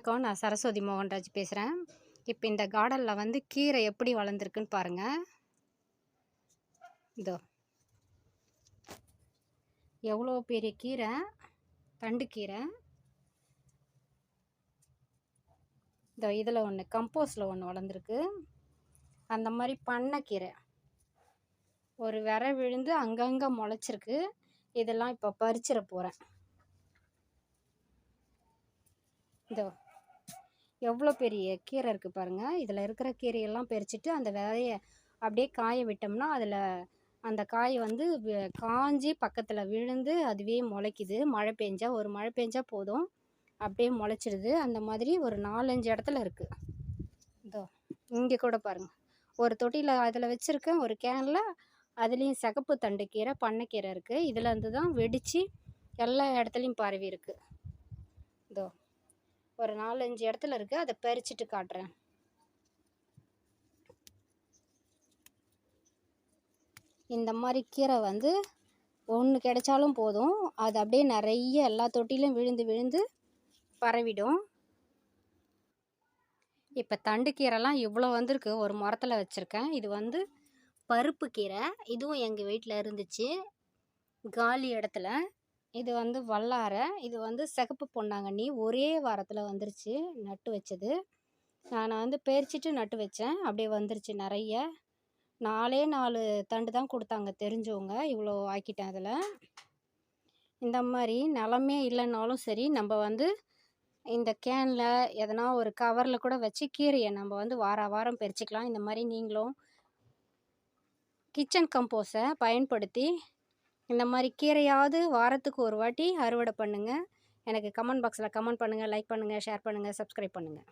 வணக்கம். நான் சரஸ்வதி மோகன்ராஜ் பேசுகிறேன். இப்போ இந்த கார்டனில் வந்து கீரை எப்படி வளர்ந்துருக்குன்னு பாருங்கள். இதோ எவ்வளோ பெரிய கீரை, தண்டு கீரை. இதோ இதில் ஒன்று கம்போஸ்டில் ஒன்று வளர்ந்துருக்கு. அந்த மாதிரி பண்ணைக்கீரை ஒரு விரை விழுந்து அங்கங்கே முளைச்சிருக்கு. இதெல்லாம் இப்போ பறிச்சிட போகிறேன். இதோ எவ்வளோ பெரிய கீரை இருக்குது பாருங்கள். இதில் இருக்கிற கீரையெல்லாம் பறிச்சுட்டு அந்த விதையை அப்படியே காய விட்டோம்னா அதில் அந்த காய் வந்து காஞ்சி பக்கத்தில் விழுந்து அதுவே முளைக்குது. ஒரு மழை பெஞ்சா போதும், அப்படியே முளைச்சிடுது. அந்த மாதிரி ஒரு 4-5 இடத்துல இருக்குது. இதோ இங்கே கூட பாருங்கள், ஒரு தொட்டியில் அதில் வச்சுருக்கேன், ஒரு கேனில் அதுலேயும் சிகப்பு தண்டு கீரை பண்ணைக்கீரை இருக்குது. இதில் இருந்து தான் வெடித்து எல்லா இடத்துலையும் பரவி இருக்குது. இதோ ஒரு 4-5 இடத்துல இருக்குது. அதை பறிச்சுட்டு காட்டுறேன். இந்த மாதிரி கீரை வந்து ஒன்று கிடைச்சாலும் போதும், அது அப்படியே நிறைய எல்லா தொட்டிலும் விழுந்து விழுந்து பரவிடும். இப்போ தண்டு கீரைலாம் இவ்வளோ வந்திருக்கு. ஒரு மரத்தில் வச்சுருக்கேன். இது வந்து பருப்பு கீரை. இதுவும் எங்கள் வீட்டில் இருந்துச்சு காலி இடத்துல. இது வந்து வல்லாரை. இது வந்து சிகப்பு பொன்னாங்கண்ணி. ஒரே வாரத்தில் வந்துருச்சு நட்டு வச்சது. நான் வந்து பறிச்சிட்டு நட்டு வச்சேன். அப்படியே வந்துருச்சு நிறைய. 4 தண்டு தான் கொடுத்தாங்க தெரிஞ்சவங்க. இவ்வளோ ஆக்கிட்டேன். அதில் இந்த மாதிரி நிலமே இல்லைன்னாலும் சரி, நம்ம வந்து இந்த கேனில் எதனா ஒரு கவரில் கூட வச்சு கீரையை நம்ம வந்து வாரம் பறிச்சிக்கலாம். இந்த மாதிரி நீங்களும் கிச்சன் கம்போஸை பயன்படுத்தி இந்த மாதிரி கீரையாவது வாரத்துக்கு ஒரு வாட்டி அறுவடை பண்ணுங்கள். எனக்கு கமெண்ட் பாக்ஸில் கமெண்ட் பண்ணுங்கள், லைக் பண்ணுங்கள், ஷேர் பண்ணுங்கள், சப்ஸ்கிரைப் பண்ணுங்கள்.